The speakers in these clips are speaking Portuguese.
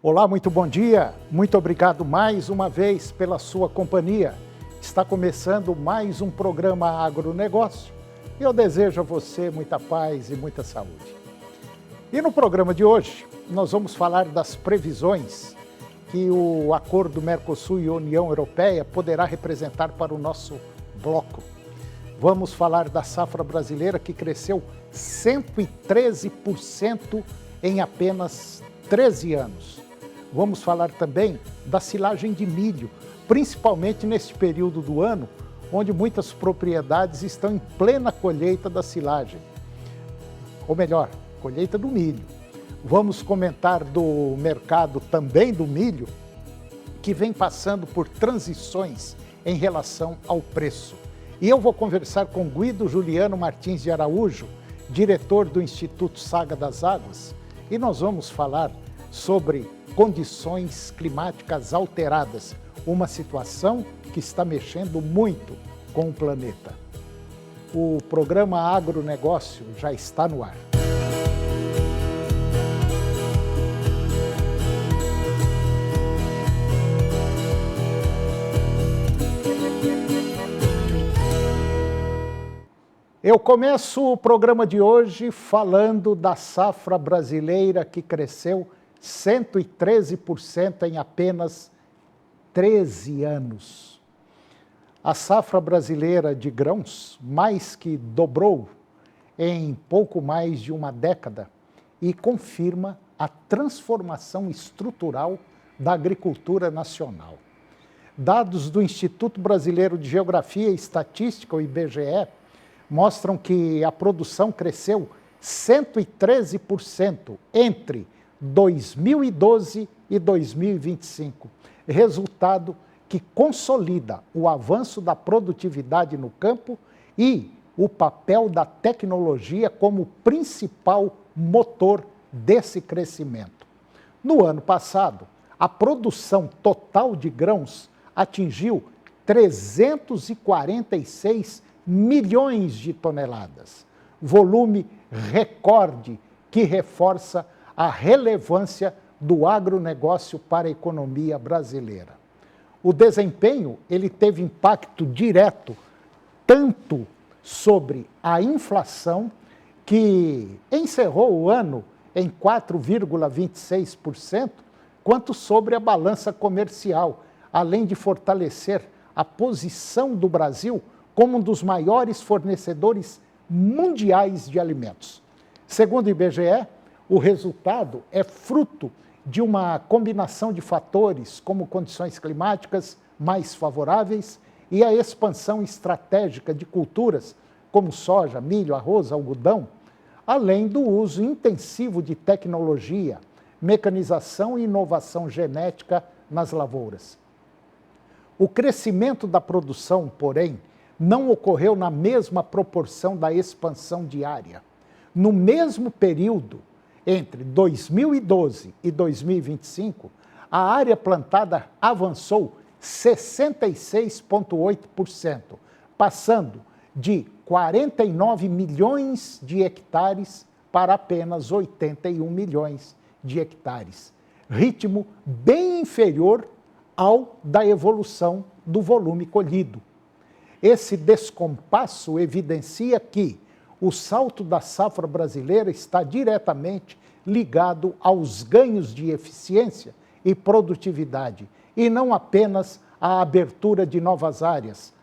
Olá, muito bom dia. Muito obrigado mais uma vez pela sua companhia. Está começando mais um programa Agronegócio e eu desejo a você muita paz e muita saúde. E no programa de hoje, nós vamos falar das previsões que o acordo Mercosul e União Europeia poderá representar para o nosso bloco. Vamos falar da safra brasileira que cresceu 113% em apenas 13 anos. Vamos falar também da silagem de milho, principalmente neste período do ano, onde muitas propriedades estão em plena colheita da silagem. Ou melhor, colheita do milho. Vamos comentar do mercado também do milho, que vem passando por transições em relação ao preço. E eu vou conversar com Guido Juliano Martins de Araújo, diretor do Instituto Saga das Águas, e nós vamos falar sobre condições climáticas alteradas, uma situação que está mexendo muito com o planeta. O programa Agronegócio já está no ar. Eu começo o programa de hoje falando da safra brasileira que cresceu 113% em apenas 13 anos. A safra brasileira de grãos mais que dobrou em pouco mais de uma década e confirma a transformação estrutural da agricultura nacional. Dados do Instituto Brasileiro de Geografia e Estatística, o IBGE, mostram que a produção cresceu 113% entre 2012 e 2025, resultado que consolida o avanço da produtividade no campo e o papel da tecnologia como principal motor desse crescimento. No ano passado, a produção total de grãos atingiu 346 milhões de toneladas, volume recorde que reforça a relevância do agronegócio para a economia brasileira. O desempenho ele teve impacto direto tanto sobre a inflação, que encerrou o ano em 4,26%, quanto sobre a balança comercial, além de fortalecer a posição do Brasil como um dos maiores fornecedores mundiais de alimentos. Segundo o IBGE, o resultado é fruto de uma combinação de fatores, como condições climáticas mais favoráveis e a expansão estratégica de culturas como soja, milho, arroz, algodão, além do uso intensivo de tecnologia, mecanização e inovação genética nas lavouras. O crescimento da produção, porém, não ocorreu na mesma proporção da expansão diária. No mesmo período, entre 2012 e 2025, a área plantada avançou 66,8%, passando de 49 milhões de hectares para apenas 81 milhões de hectares, ritmo bem inferior ao da evolução do volume colhido. Esse descompasso evidencia que o salto da safra brasileira está diretamente ligado aos ganhos de eficiência e produtividade, e não apenas à abertura de novas áreas.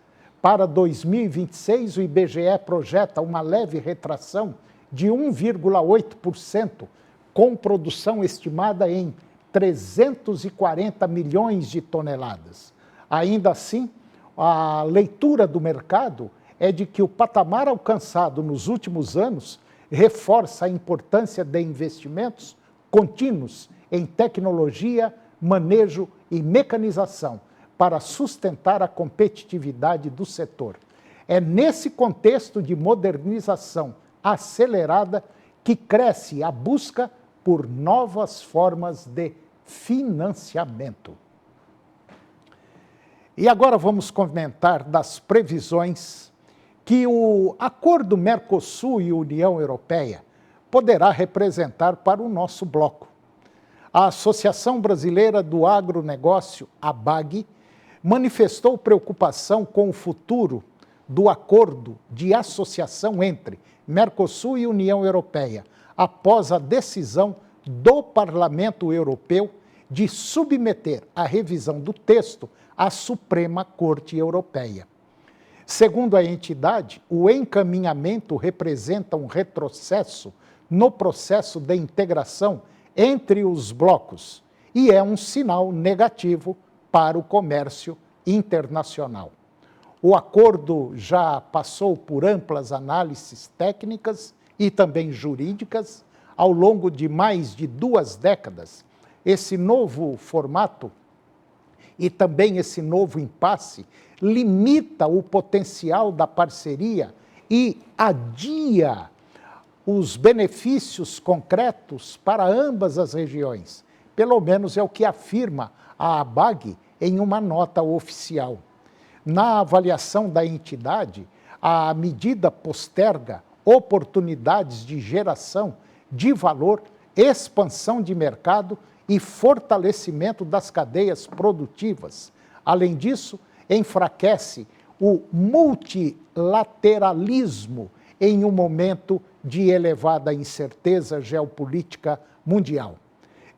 Para 2026, o IBGE projeta uma leve retração de 1,8%, com produção estimada em 340 milhões de toneladas. Ainda assim, a leitura do mercado é de que o patamar alcançado nos últimos anos reforça a importância de investimentos contínuos em tecnologia, manejo e mecanização para sustentar a competitividade do setor. É nesse contexto de modernização acelerada que cresce a busca por novas formas de financiamento. E agora vamos comentar das previsões que o acordo Mercosul e União Europeia poderá representar para o nosso bloco. a Associação Brasileira do Agronegócio, ABAG, manifestou preocupação com o futuro do acordo de associação entre Mercosul e União Europeia, após a decisão do Parlamento Europeu de submeter a revisão do texto à Suprema Corte Europeia. Segundo a entidade, o encaminhamento representa um retrocesso no processo de integração entre os blocos e é um sinal negativo para o comércio internacional. O acordo já passou por amplas análises técnicas e também jurídicas ao longo de mais de 2 décadas. Esse novo formato e também esse novo impasse limita o potencial da parceria e adia os benefícios concretos para ambas as regiões. Pelo menos é o que afirma a ABAG em uma nota oficial. Na avaliação da entidade, a medida posterga oportunidades de geração de valor, expansão de mercado e fortalecimento das cadeias produtivas. Além disso, enfraquece o multilateralismo em um momento de elevada incerteza geopolítica mundial.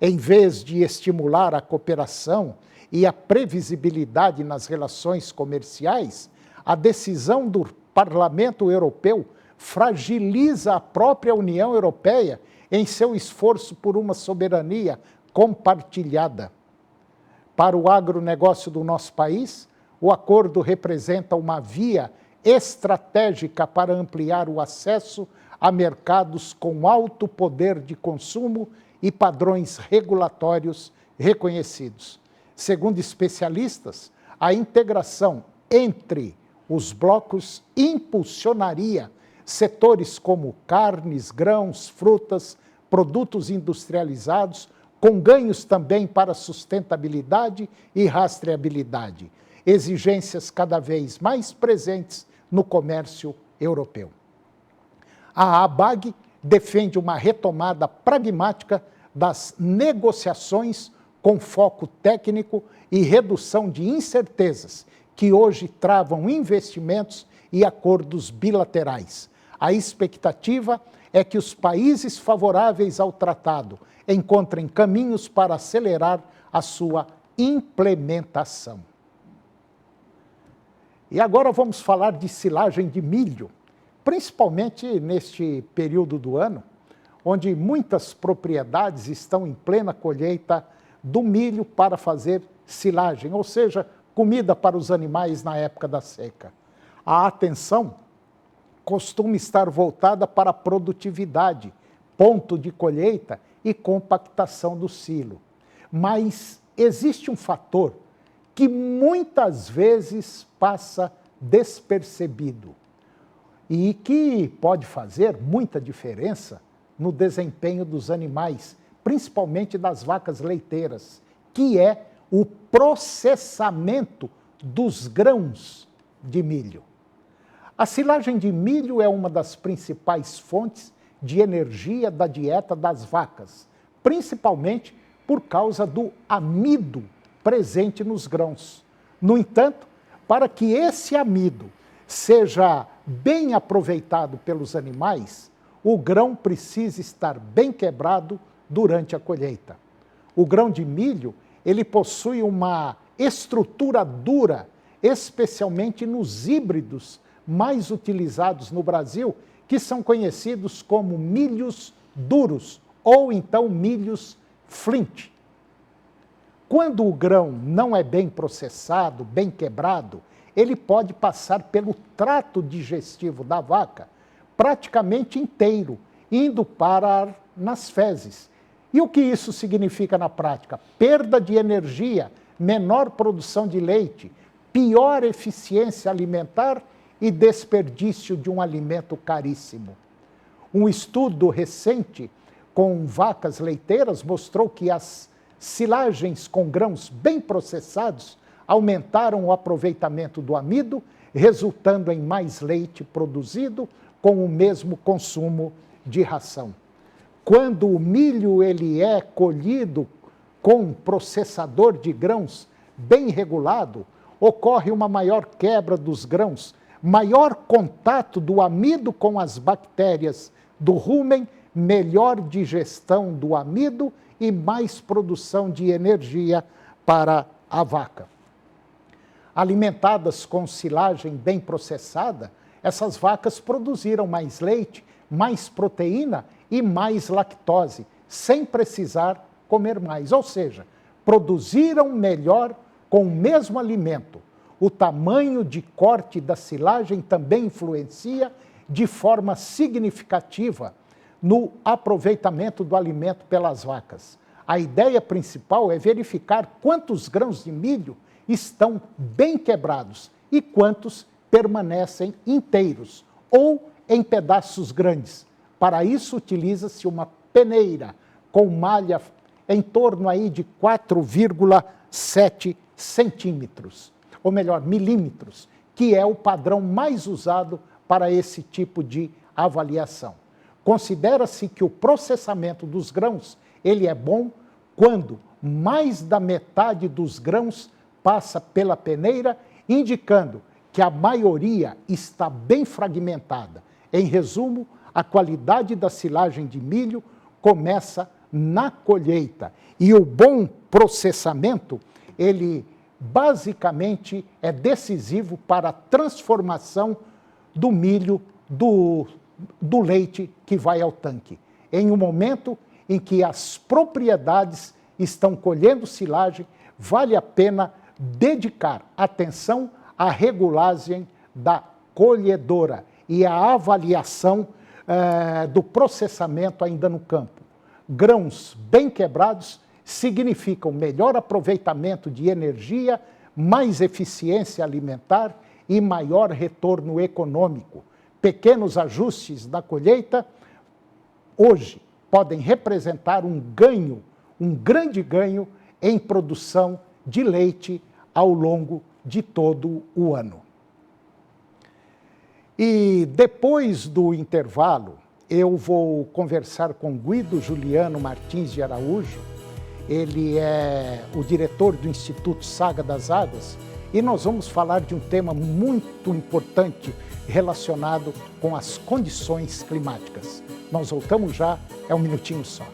Em vez de estimular a cooperação e a previsibilidade nas relações comerciais, a decisão do Parlamento Europeu fragiliza a própria União Europeia em seu esforço por uma soberania compartilhada. Para o agronegócio do nosso país, o acordo representa uma via estratégica para ampliar o acesso a mercados com alto poder de consumo e padrões regulatórios reconhecidos. Segundo especialistas, a integração entre os blocos impulsionaria setores como carnes, grãos, frutas, produtos industrializados, com ganhos também para sustentabilidade e rastreabilidade, exigências cada vez mais presentes no comércio europeu. A ABAG defende uma retomada pragmática das negociações com foco técnico e redução de incertezas que hoje travam investimentos e acordos bilaterais. A expectativa é que os países favoráveis ao tratado encontrem caminhos para acelerar a sua implementação. E agora vamos falar de silagem de milho, principalmente neste período do ano, onde muitas propriedades estão em plena colheita do milho para fazer silagem, ou seja, comida para os animais na época da seca. A atenção costuma estar voltada para a produtividade, ponto de colheita e compactação do silo. Mas existe um fator que muitas vezes passa despercebido e que pode fazer muita diferença no desempenho dos animais, principalmente das vacas leiteiras, que é o processamento dos grãos de milho. A silagem de milho é uma das principais fontes de energia da dieta das vacas, principalmente por causa do amido presente nos grãos. No entanto, para que esse amido seja bem aproveitado pelos animais, o grão precisa estar bem quebrado durante a colheita. O grão de milho, ele possui uma estrutura dura, especialmente nos híbridos mais utilizados no Brasil, que são conhecidos como milhos duros ou então milhos flint. Quando o grão não é bem processado, bem quebrado, ele pode passar pelo trato digestivo da vaca praticamente inteiro, indo parar nas fezes. E o que isso significa na prática? Perda de energia, menor produção de leite, pior eficiência alimentar e desperdício de um alimento caríssimo. Um estudo recente com vacas leiteiras mostrou que as silagens com grãos bem processados aumentaram o aproveitamento do amido, resultando em mais leite produzido com o mesmo consumo de ração. Quando o milho ele é colhido com um processador de grãos bem regulado, ocorre uma maior quebra dos grãos, maior contato do amido com as bactérias do rumen, melhor digestão do amido e mais produção de energia para a vaca. Alimentadas com silagem bem processada, essas vacas produziram mais leite, mais proteína e mais lactose, sem precisar comer mais. Ou seja, produziram melhor com o mesmo alimento. O tamanho de corte da silagem também influencia de forma significativa no aproveitamento do alimento pelas vacas. A ideia principal é verificar quantos grãos de milho estão bem quebrados e quantos permanecem inteiros ou em pedaços grandes. Para isso, utiliza-se uma peneira com malha em torno aí de 4,7 centímetros, ou melhor, milímetros, que é o padrão mais usado para esse tipo de avaliação. Considera-se que o processamento dos grãos ele é bom quando mais da metade dos grãos passa pela peneira, indicando que a maioria está bem fragmentada. Em resumo, a qualidade da silagem de milho começa na colheita. E o bom processamento, ele basicamente é decisivo para a transformação do milho, do leite que vai ao tanque. Em um momento em que as propriedades estão colhendo silagem, vale a pena dedicar atenção à regulagem da colhedora e à avaliação do processamento ainda no campo. Grãos bem quebrados significam melhor aproveitamento de energia, mais eficiência alimentar e maior retorno econômico. Pequenos ajustes da colheita, hoje, podem representar um grande ganho em produção de leite ao longo de todo o ano. E depois do intervalo, eu vou conversar com Guido Juliano Martins de Araújo. Ele é o diretor do Instituto Saga das Águas e nós vamos falar de um tema muito importante relacionado com as condições climáticas. Nós voltamos já, é um minutinho só.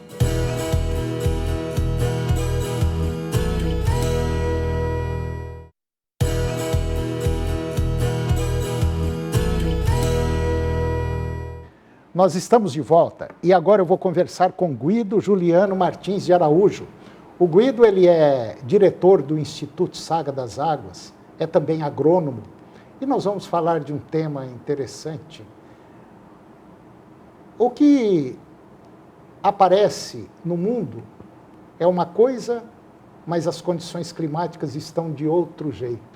Nós estamos de volta e agora eu vou conversar com Guido Juliano Martins de Araújo. O Guido ele é diretor do Instituto Saga das Águas, é também agrônomo e nós vamos falar de um tema interessante. O que aparece no mundo é uma coisa, mas as condições climáticas estão de outro jeito.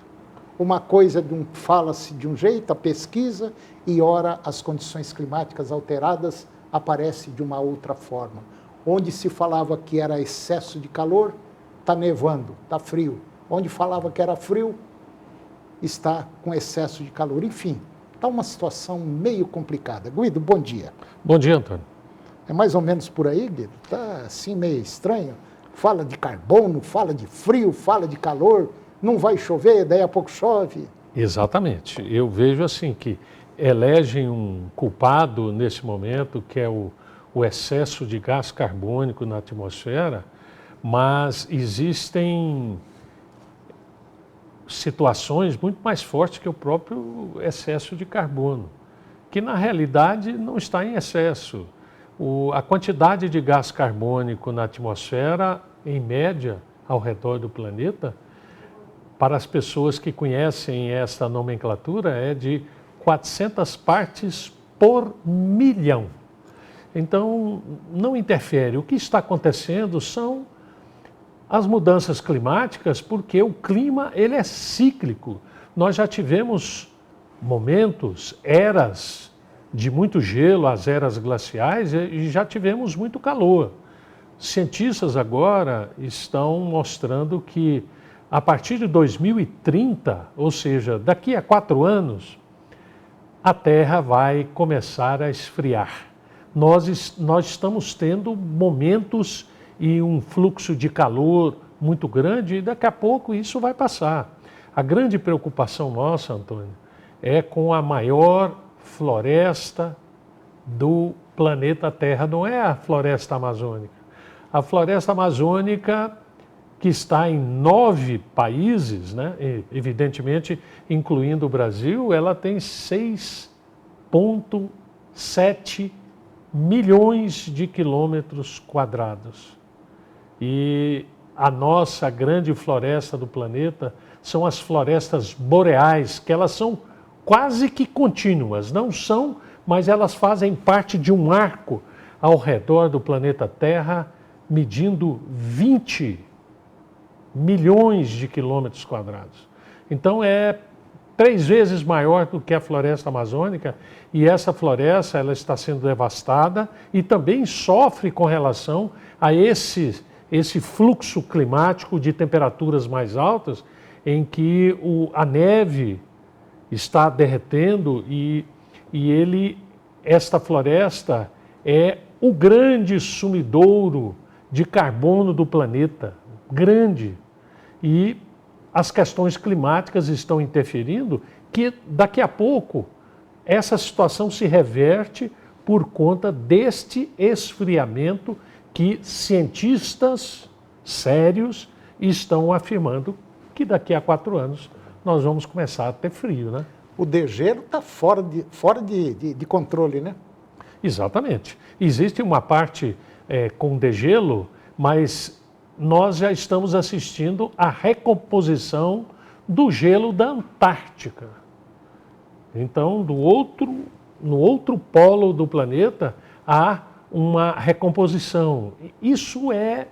Uma coisa fala-se de um jeito, a pesquisa, e ora as condições climáticas alteradas aparecem de uma outra forma. Onde se falava que era excesso de calor, está nevando, está frio. Onde falava que era frio, está com excesso de calor. Enfim, está uma situação meio complicada. Guido, bom dia. Bom dia, Antônio. É mais ou menos por aí, Guido? Está assim meio estranho. Fala de carbono, fala de frio, fala de calor. Não vai chover, daí a pouco chove. Exatamente. Eu vejo assim que elegem um culpado nesse momento, que é o excesso de gás carbônico na atmosfera, mas existem situações muito mais fortes que o próprio excesso de carbono, que na realidade não está em excesso. A quantidade de gás carbônico na atmosfera, em média, ao redor do planeta, para as pessoas que conhecem esta nomenclatura, é de 400 partes por milhão. Então, não interfere. O que está acontecendo são as mudanças climáticas, porque o clima ele é cíclico. Nós já tivemos momentos, eras de muito gelo, as eras glaciais, e já tivemos muito calor. Cientistas agora estão mostrando que a partir de 2030, ou seja, daqui a 4 anos, a Terra vai começar a esfriar. Nós estamos tendo momentos e um fluxo de calor muito grande, e daqui a pouco isso vai passar. A grande preocupação nossa, Antônio, é com a maior floresta do planeta Terra, não é a floresta amazônica. A floresta amazônica, que está em 9 países, né, evidentemente, incluindo o Brasil, ela tem 6,7 milhões de quilômetros quadrados. E a nossa grande floresta do planeta são as florestas boreais, que elas são quase que contínuas, não são, mas elas fazem parte de um arco ao redor do planeta Terra, medindo 20 milhões de quilômetros quadrados. Então é 3 vezes maior do que a floresta amazônica, e essa floresta ela está sendo devastada e também sofre com relação a esse fluxo climático de temperaturas mais altas, em que a neve está derretendo esta floresta é o grande sumidouro de carbono do planeta, grande. E as questões climáticas estão interferindo, que daqui a pouco essa situação se reverte por conta deste esfriamento que cientistas sérios estão afirmando que daqui a 4 anos nós vamos começar a ter frio, né? O degelo está fora de controle, né? Exatamente. Existe uma parte com degelo, mas nós já estamos assistindo à recomposição do gelo da Antártica. Então, no outro polo do planeta, há uma recomposição. Isso é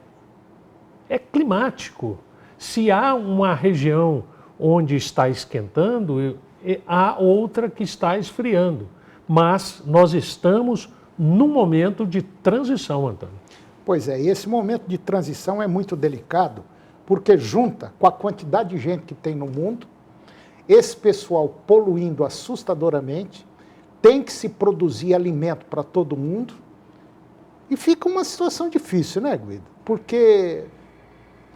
climático. Se há uma região onde está esquentando, há outra que está esfriando. Mas nós estamos num momento de transição, Antônio. Pois é, e esse momento de transição é muito delicado, porque junta com a quantidade de gente que tem no mundo, esse pessoal poluindo assustadoramente, tem que se produzir alimento para todo mundo, e fica uma situação difícil, né, Guido? Porque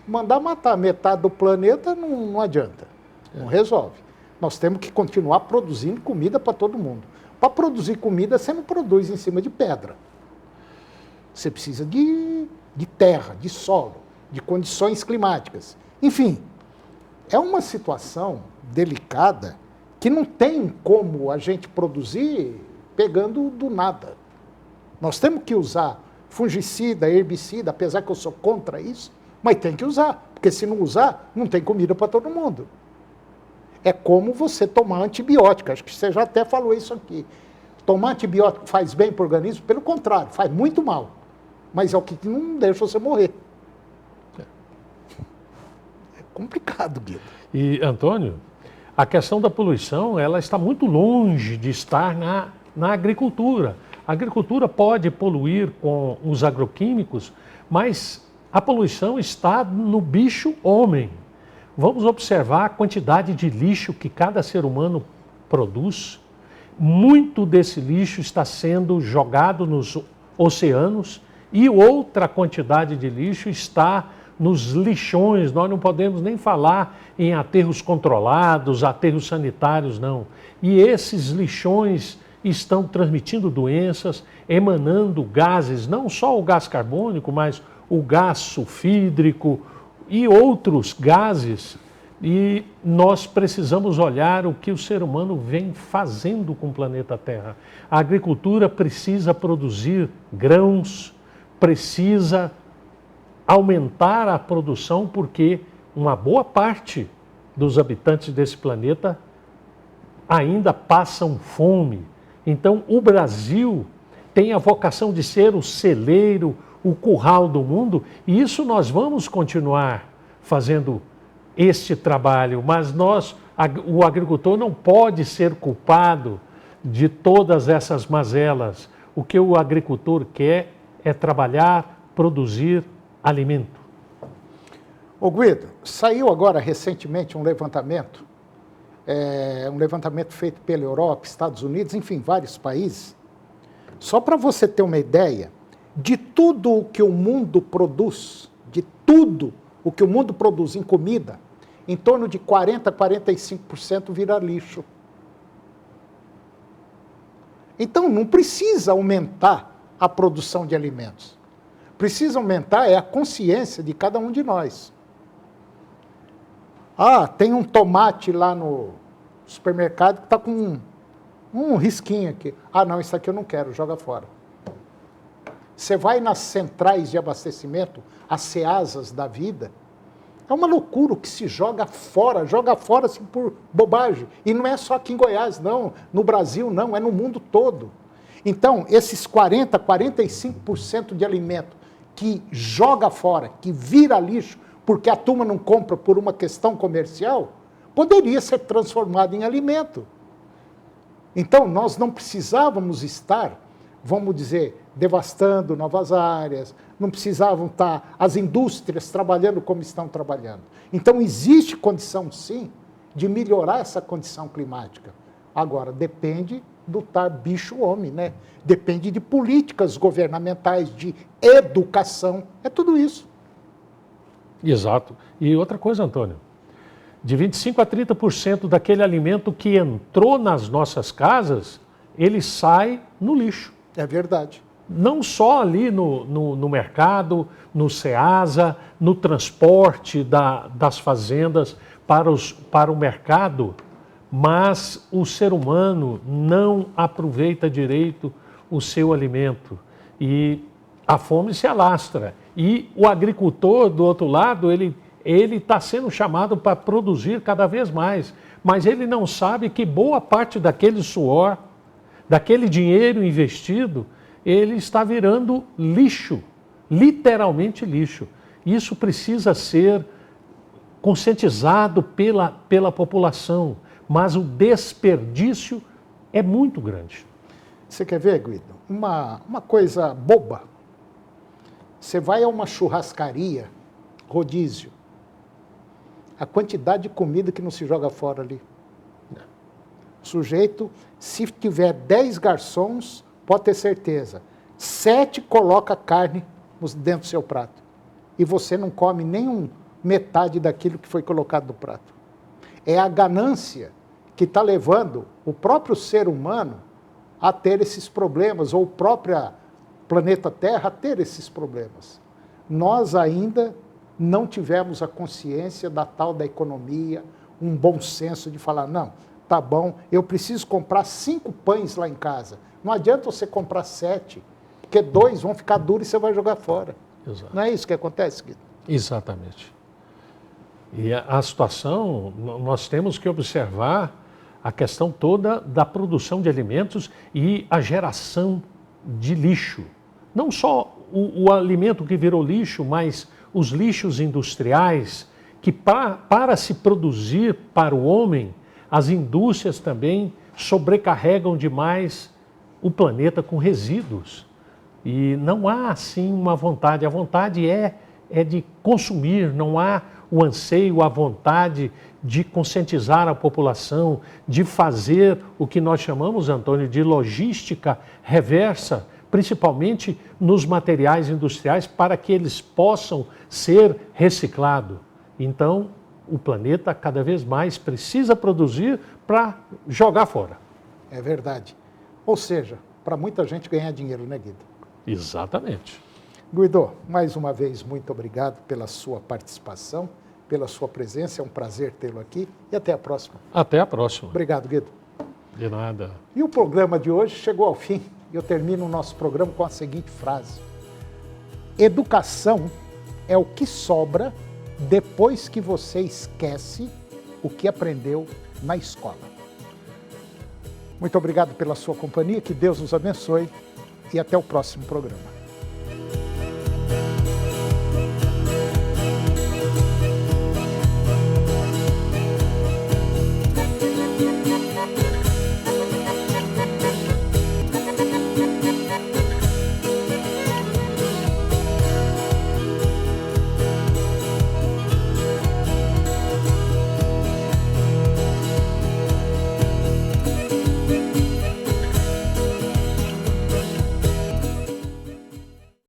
mandar matar metade do planeta não adianta, não resolve. Nós temos que continuar produzindo comida para todo mundo. Para produzir comida, você não produz em cima de pedra. Você precisa de terra, de solo, de condições climáticas. Enfim, é uma situação delicada que não tem como a gente produzir pegando do nada. Nós temos que usar fungicida, herbicida, apesar que eu sou contra isso, mas tem que usar, porque se não usar, não tem comida para todo mundo. É como você tomar antibiótico, acho que você já até falou isso aqui. Tomar antibiótico faz bem para o organismo? Pelo contrário, faz muito mal. Mas é o que não deixa você morrer. É complicado, Guido. E, Antônio, a questão da poluição, ela está muito longe de estar na agricultura. A agricultura pode poluir com os agroquímicos, mas a poluição está no bicho homem. Vamos observar a quantidade de lixo que cada ser humano produz. Muito desse lixo está sendo jogado nos oceanos e outra quantidade de lixo está nos lixões. Nós não podemos nem falar em aterros controlados, aterros sanitários, não. E esses lixões estão transmitindo doenças, emanando gases, não só o gás carbônico, mas o gás sulfídrico e outros gases. E nós precisamos olhar o que o ser humano vem fazendo com o planeta Terra. A agricultura precisa produzir grãos, precisa aumentar a produção, porque uma boa parte dos habitantes desse planeta ainda passam fome. Então, o Brasil tem a vocação de ser o celeiro, o curral do mundo, e isso nós vamos continuar fazendo este trabalho, mas o agricultor não pode ser culpado de todas essas mazelas. O que o agricultor quer é trabalhar, produzir alimento. Ô Guido, saiu agora recentemente um levantamento feito pela Europa, Estados Unidos, enfim, vários países. Só para você ter uma ideia, de tudo o que o mundo produz, de tudo o que o mundo produz em comida, em torno de 40% a 45% vira lixo. Então, não precisa aumentar a produção de alimentos. Precisa aumentar a consciência de cada um de nós. Ah, tem um tomate lá no supermercado que está com um risquinho aqui. Ah, não, isso aqui eu não quero, joga fora. Você vai nas centrais de abastecimento, as ceasas da vida, é uma loucura o que se joga fora assim por bobagem. E não é só aqui em Goiás, não, no Brasil não, é no mundo todo. Então, esses 40%, 45% de alimento que joga fora, que vira lixo, porque a turma não compra por uma questão comercial, poderia ser transformado em alimento. Então, nós não precisávamos estar, vamos dizer, devastando novas áreas, não precisavam estar as indústrias trabalhando como estão trabalhando. Então, existe condição, sim, de melhorar essa condição climática. Agora, depende do tal bicho-homem, né? Depende de políticas governamentais, de educação, é tudo isso. Exato. E outra coisa, Antônio, de 25% a 30% daquele alimento que entrou nas nossas casas, ele sai no lixo. É verdade. Não só ali no mercado, no Ceasa, no transporte das fazendas para o mercado, mas o ser humano não aproveita direito o seu alimento e a fome se alastra. E o agricultor, do outro lado, ele está sendo chamado para produzir cada vez mais, mas ele não sabe que boa parte daquele suor, daquele dinheiro investido, ele está virando lixo, literalmente lixo. Isso precisa ser conscientizado pela população, mas o desperdício é muito grande. Você quer ver, Guido? Uma coisa boba. Você vai a uma churrascaria, rodízio, a quantidade de comida que não se joga fora ali. O sujeito, se tiver 10 garçons, pode ter certeza, 7 coloca carne dentro do seu prato. E você não come nem metade daquilo que foi colocado no prato. É a ganância que está levando o próprio ser humano a ter esses problemas, ou o próprio planeta Terra a ter esses problemas. Nós ainda não tivemos a consciência da tal da economia, um bom senso de falar, não, tá bom, eu preciso comprar 5 pães lá em casa. Não adianta você comprar 7, porque 2 vão ficar duros e você vai jogar fora. Exato. Não é isso que acontece, Guido? Exatamente. E a situação, nós temos que observar a questão toda da produção de alimentos e a geração de lixo. Não só o alimento que virou lixo, mas os lixos industriais, que para se produzir para o homem, as indústrias também sobrecarregam demais o planeta com resíduos. E não há, assim, uma vontade. A vontade é de consumir, não há o anseio, a vontade de conscientizar a população, de fazer o que nós chamamos, Antônio, de logística reversa, principalmente nos materiais industriais, para que eles possam ser reciclados. Então, o planeta cada vez mais precisa produzir para jogar fora. É verdade. Ou seja, para muita gente ganhar dinheiro, né, Guido? Exatamente. Guido, mais uma vez, muito obrigado pela sua participação, pela sua presença. É um prazer tê-lo aqui e até a próxima. Até a próxima. Obrigado, Guido. De nada. E o programa de hoje chegou ao fim. Eu termino o nosso programa com a seguinte frase: educação é o que sobra depois que você esquece o que aprendeu na escola. Muito obrigado pela sua companhia, que Deus nos abençoe e até o próximo programa.